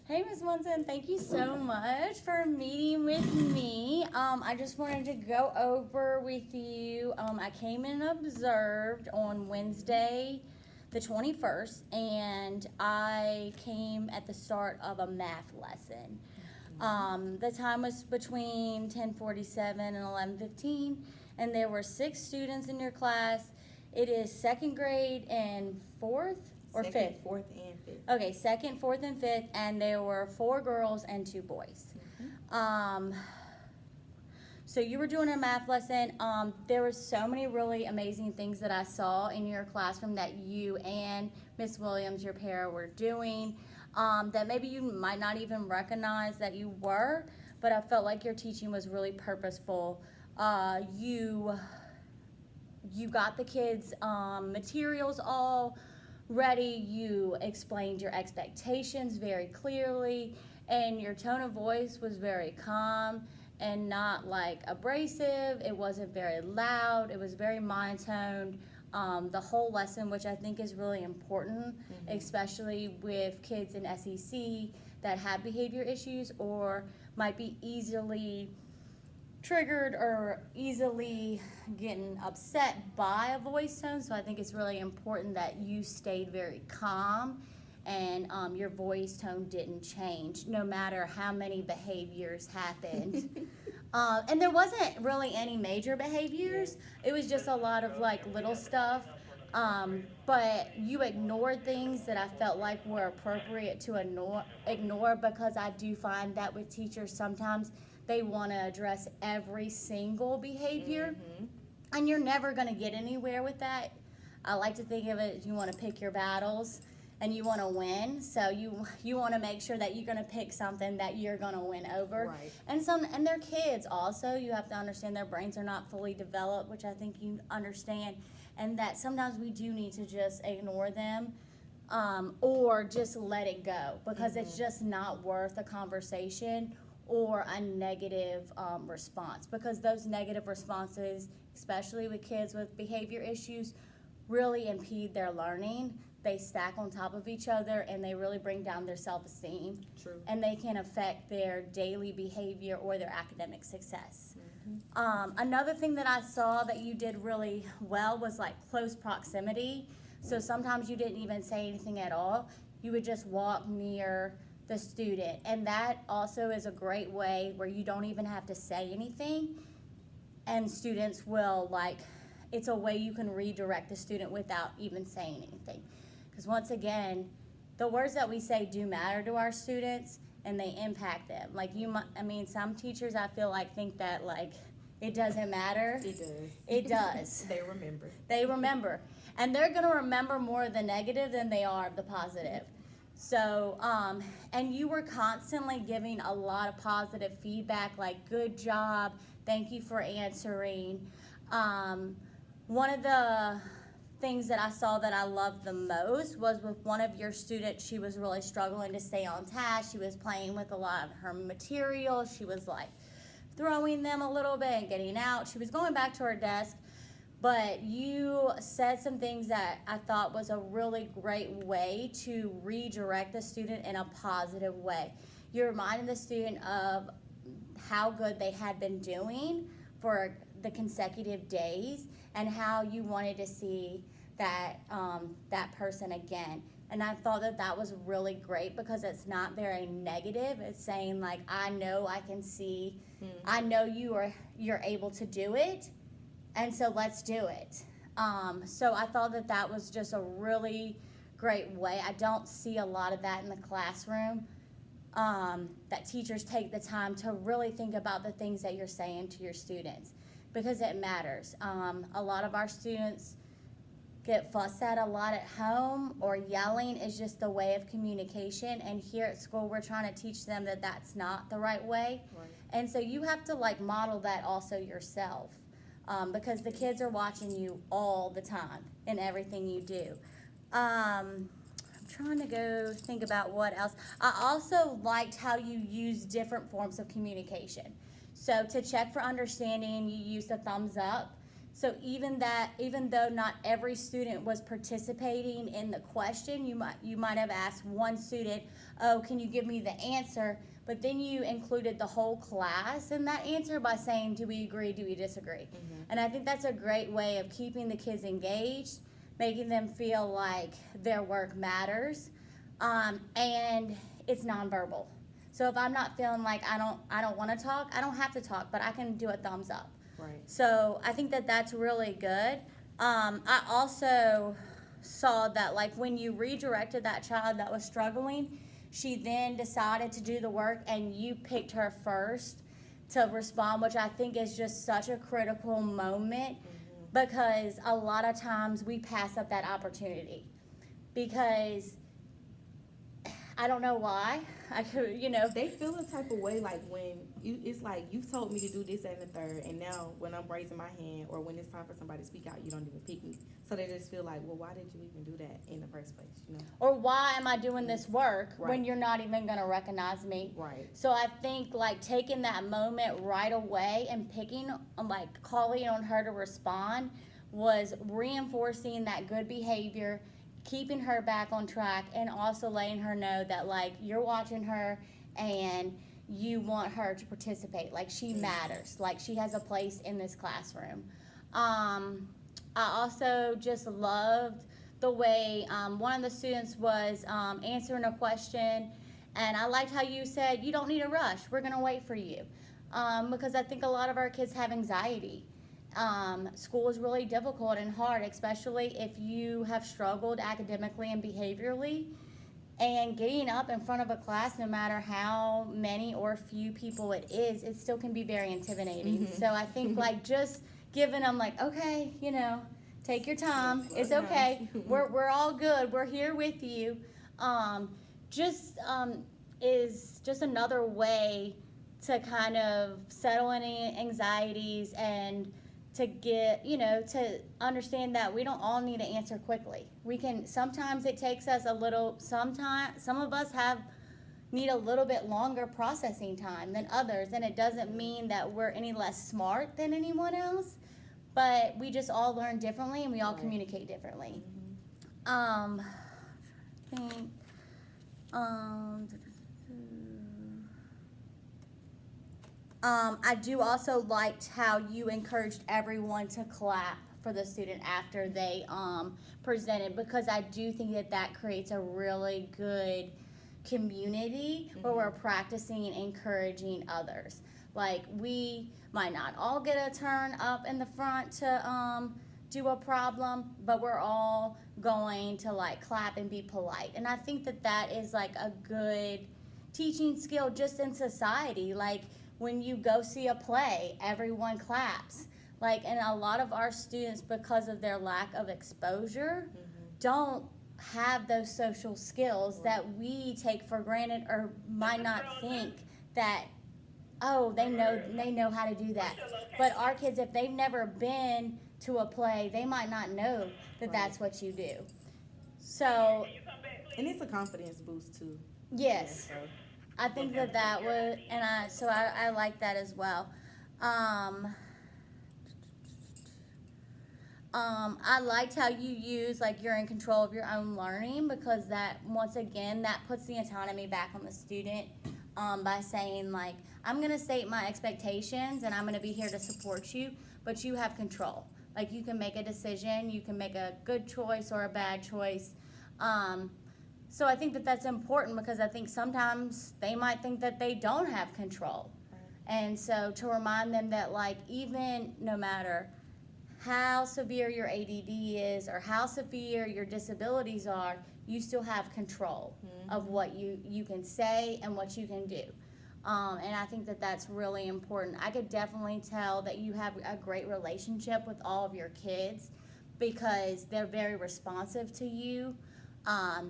Hey, Ms. Munson, thank you so much for meeting with me. I just wanted to go over with you. I came and observed on Wednesday, the 21st, and I came at the start of a math lesson. The time was between 10:47 and 11:15, and there were 6 students in your class. It is second grade and fourth or Second, fifth? fourth, and fifth. Okay, second, fourth, and fifth, and there were 4 girls and 2 boys. So you were doing a math lesson. There were so many really amazing things that I saw in your classroom that you and Miss Williams, your pair, were doing that maybe you might not even recognize that you were, but I felt like your teaching was really purposeful. You got the kids' materials all ready. You explained your expectations very clearly, and your tone of voice was very calm and not like abrasive. It wasn't very loud. It was very monotoned. The whole lesson, which I think is really important, especially with kids in SEC that have behavior issues or might be easily triggered or easily getting upset by a voice tone. So I think it's really important that you stayed very calm and your voice tone didn't change no matter how many behaviors happened. And there wasn't really any major behaviors. It was just a lot of like little stuff. But you ignored things that I felt like were appropriate to ignore because I do find that with teachers sometimes they want to address every single behavior, and you're never going to get anywhere with that. I like to think of it as you want to pick your battles and you want to win, so you want to make sure that you're going to pick something that you're going to win over. Right. And they're kids also. You have to understand their brains are not fully developed, which I think you understand, and that sometimes we do need to just ignore them or just let it go because it's just not worth a conversation or a negative response, because those negative responses, especially with kids with behavior issues, really impede their learning. They stack on top of each other and they really bring down their self-esteem. True. And they can affect their daily behavior or their academic success. Another thing that I saw that you did really well was like close proximity. So sometimes you didn't even say anything at all. You would just walk near the student, and that also is a great way where you don't even have to say anything, and students will it's a way you can redirect the student without even saying anything, because once again the words that we say do matter to our students and they impact them. Some teachers I feel like think that it doesn't matter. It does. They remember, and they're going to remember more of the negative than they are of the positive. So, and you were constantly giving a lot of positive feedback, like good job, thank you for answering. One of the things that I saw that I loved the most was with one of your students. She was really struggling to stay on task. She was playing with a lot of her material. She was throwing them a little bit and getting out. She was going back to her desk. But you said some things that I thought was a really great way to redirect the student in a positive way. You reminded the student of how good they had been doing for the consecutive days and how you wanted to see that person again. And I thought that was really great because it's not very negative. It's saying I know I can see, I know you're able to do it. And so let's do it. So I thought that was just a really great way. I don't see a lot of that in the classroom, that teachers take the time to really think about the things that you're saying to your students, because it matters. A lot of our students get fussed at a lot at home, or yelling is just the way of communication. And here at school, we're trying to teach them that that's not the right way. Right. And so you have to model that also yourself. Because the kids are watching you all the time in everything you do. I'm trying to go think about what else. I also liked how you use different forms of communication. So to check for understanding, you use the thumbs up. So even though not every student was participating in the question, you might have asked one student, "Oh, can you give me the answer?" But then you included the whole class in that answer by saying, "Do we agree? Do we disagree?" And I think that's a great way of keeping the kids engaged, making them feel like their work matters, and it's nonverbal. So if I'm not feeling like I don't want to talk, I don't have to talk, but I can do a thumbs up. Right. So I think that that's really good. I also saw that, like, when you redirected that child that was struggling, she then decided to do the work and you picked her first to respond, which I think is just such a critical moment, because a lot of times we pass up that opportunity because I don't know why. I could, They feel a type of way like when it's like you've told me to do this, that, and the third, and now when I'm raising my hand or when it's time for somebody to speak out, you don't even pick me. So they just feel like, well, why did you even do that in the first place? Or why am I doing this work when Right. you're not even going to recognize me? Right. So I think, like, taking that moment right away and picking, like, calling on her to respond was reinforcing that good behavior, keeping her back on track, and also letting her know that, like, you're watching her and you want her to participate. Like, she matters. Like, she has a place in this classroom. I also just loved the way one of the students was answering a question, and I liked how you said, "You don't need a rush. We're going to wait for you." Because I think a lot of our kids have anxiety. School is really difficult and hard, especially if you have struggled academically and behaviorally. And getting up in front of a class, no matter how many or few people it is, it still can be very intimidating. So I think, like, just giving them, like, okay, take your time. It's okay. We're all good. We're here with you. Is just another way to kind of settle any anxieties and to get, to understand that we don't all need to answer quickly. Sometimes it takes us some of us need a little bit longer processing time than others, and it doesn't mean that we're any less smart than anyone else, but we just all learn differently and we all communicate differently. I think, I do also liked how you encouraged everyone to clap for the student after they presented, because I do think that creates a really good community where we're practicing and encouraging others. Like, we might not all get a turn up in the front to do a problem, but we're all going to, like, clap and be polite. And I think that is, like, a good teaching skill just in society. Like, when you go see a play, everyone claps. Like, and a lot of our students, because of their lack of exposure, don't have those social skills that we take for granted, or might not think that, oh, they know how to do that. But our kids, if they've never been to a play, they might not know that that's what you do. So, and it's a confidence boost too. Yes. Yeah, so. I think that would, and I like that as well. I liked how you use, like, you're in control of your own learning, because that, once again, that puts the autonomy back on the student, by saying, like, I'm going to state my expectations and I'm going to be here to support you, but you have control. Like, you can make a decision, you can make a good choice or a bad choice. So I think that's important, because I think sometimes they might think that they don't have control. And so to remind them that, like, even no matter how severe your ADD is or how severe your disabilities are, you still have control of what you can say and what you can do. And I think that's really important. I could definitely tell that you have a great relationship with all of your kids, because they're very responsive to you.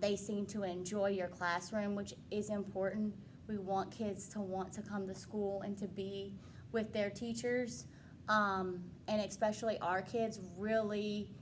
They seem to enjoy your classroom, which is important. We want kids to want to come to school and to be with their teachers. And especially our kids really,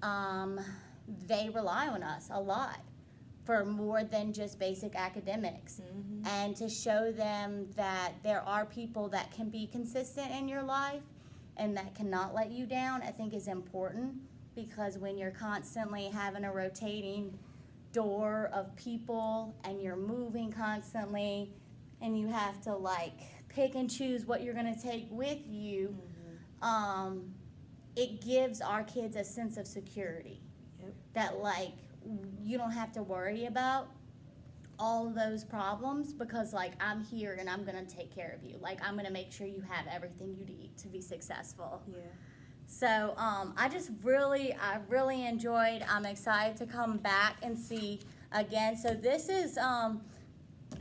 they rely on us a lot for more than just basic academics. And to show them that there are people that can be consistent in your life, and that cannot let you down, I think is important, because when you're constantly having a rotating door of people and you're moving constantly and you have to like pick and choose what you're going to take with you, it gives our kids a sense of security. Yep. That like you don't have to worry about all of those problems, because like I'm here and I'm going to take care of you. Like I'm going to make sure you have everything you need to be successful. Yeah. So I really enjoyed. I'm excited to come back and see again. So this is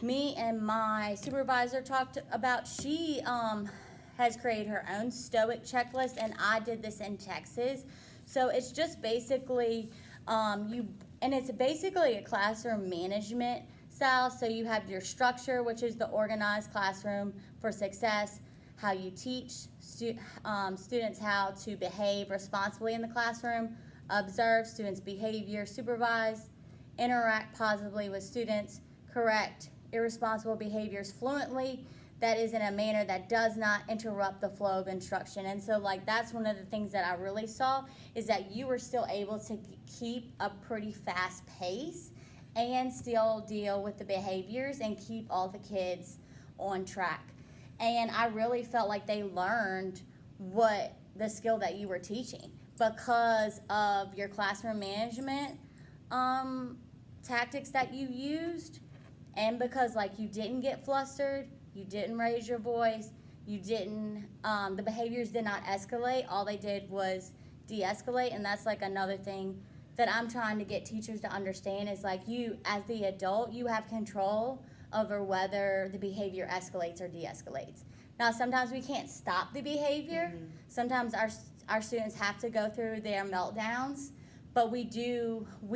me and my supervisor talked about. She has created her own stoic checklist, and I did this in Texas. So it's just basically it's basically a classroom management style. So you have your structure, which is the organized classroom for success, how you teach students how to behave responsibly in the classroom, observe students' behavior, supervise, interact positively with students, correct irresponsible behaviors fluently, that is in a manner that does not interrupt the flow of instruction. And so like that's one of the things that I really saw, is that you were still able to keep a pretty fast pace and still deal with the behaviors and keep all the kids on track. And I really felt like they learned what the skill that you were teaching because of your classroom management tactics that you used, and because like you didn't get flustered, you didn't raise your voice, you didn't, the behaviors did not escalate. All they did was de-escalate. And that's like another thing that I'm trying to get teachers to understand, is like you, as the adult, you have control over whether the behavior escalates or de-escalates. Now, sometimes we can't stop the behavior. Sometimes our students have to go through their meltdowns, but we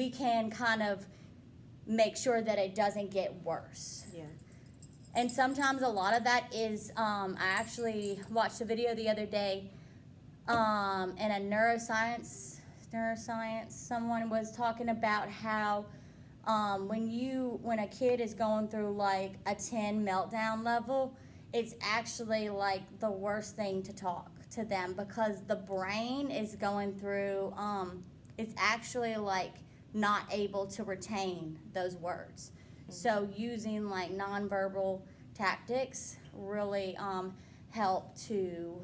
can kind of make sure that it doesn't get worse. Yeah. And sometimes a lot of that is, I actually watched a video the other day, in a neuroscience, someone was talking about how when a kid is going through like a 10 meltdown level, it's actually like the worst thing to talk to them, because the brain is going through, it's actually like not able to retain those words. So using like nonverbal tactics really help to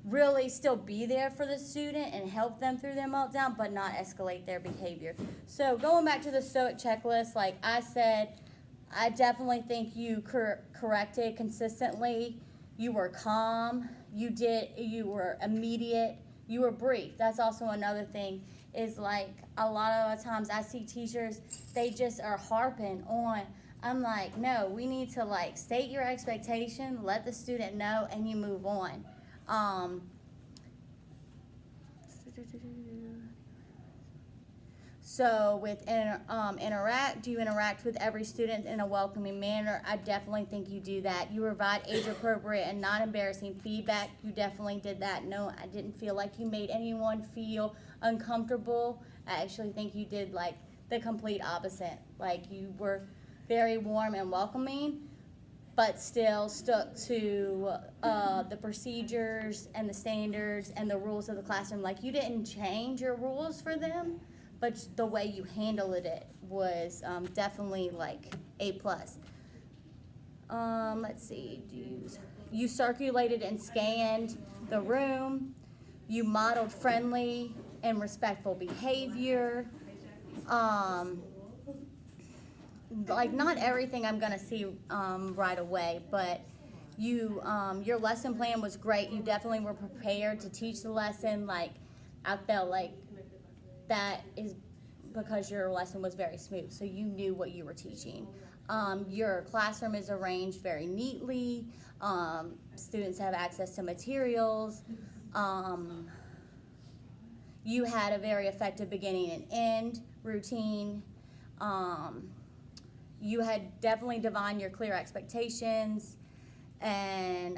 really still be there for the student and help them through their meltdown, but not escalate their behavior. So going back to the stoic checklist, like I said, I definitely think you corrected consistently. You were calm. You were immediate. You were brief. That's also another thing, is like a lot of the times I see teachers, they just are harping on. I'm like, no, we need to like state your expectation, let the student know, and you move on. So with interact, do you interact with every student in a welcoming manner? I definitely think you do that. You provide age-appropriate and non-embarrassing feedback. You definitely did that. No, I didn't feel like you made anyone feel uncomfortable. I actually think you did like the complete opposite. Like you were very warm and welcoming, but still stuck to the procedures and the standards and the rules of the classroom. Like you didn't change your rules for them, but the way you handled it was definitely like A+. Let's see, you circulated and scanned the room. You modeled friendly and respectful behavior. Like not everything I'm gonna see right away, but your lesson plan was great. You definitely were prepared to teach the lesson. Like I felt like that is because your lesson was very smooth, so you knew what you were teaching. Your classroom is arranged very neatly. Students have access to materials. You had a very effective beginning and end routine. You had definitely defined your clear expectations and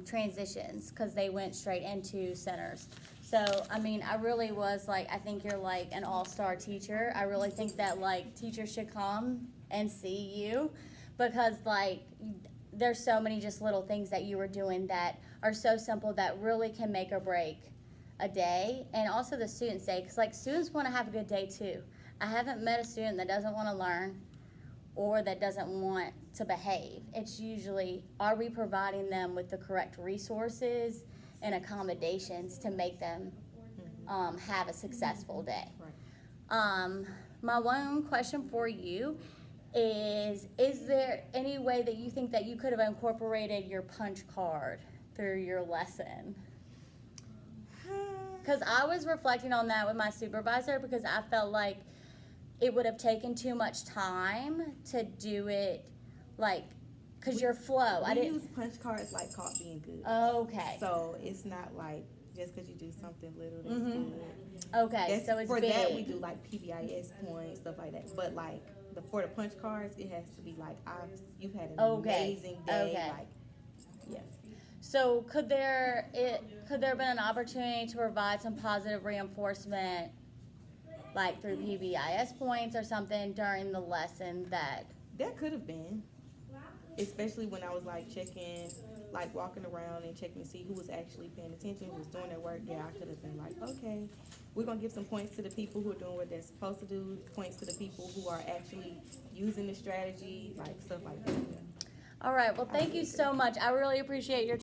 transitions, because they went straight into centers. So, I mean, I really was like, I think you're like an all-star teacher. I really think that like teachers should come and see you, because like there's so many just little things that you were doing that are so simple that really can make or break a day, and also the students' day, because like students want to have a good day too. I haven't met a student that doesn't want to learn or that doesn't want to behave. It's usually, are we providing them with the correct resources and accommodations to make them have a successful day? My one question for you is there any way that you think that you could have incorporated your punch card through your lesson? Because I was reflecting on that with my supervisor, because I felt like it would have taken too much time to do it, like, because your flow. We use punch cards like caught being good. Okay. So it's not like just because you do something little that's good. Okay, so it's for big. that we do like PBIS points, stuff like that. But like for the punch cards, it has to be like you've had an amazing day. Okay. Like, yes. So could there have been an opportunity to provide some positive reinforcement, like through PBIS points or something during the lesson that could have been, especially when I was like checking, like walking around and checking to see who was actually paying attention, who was doing their work. Yeah, I could have been like, okay, we're gonna give some points to the people who are doing what they're supposed to do, points to the people who are actually using the strategy, like stuff like that. All right, well, thank you so much. I really appreciate your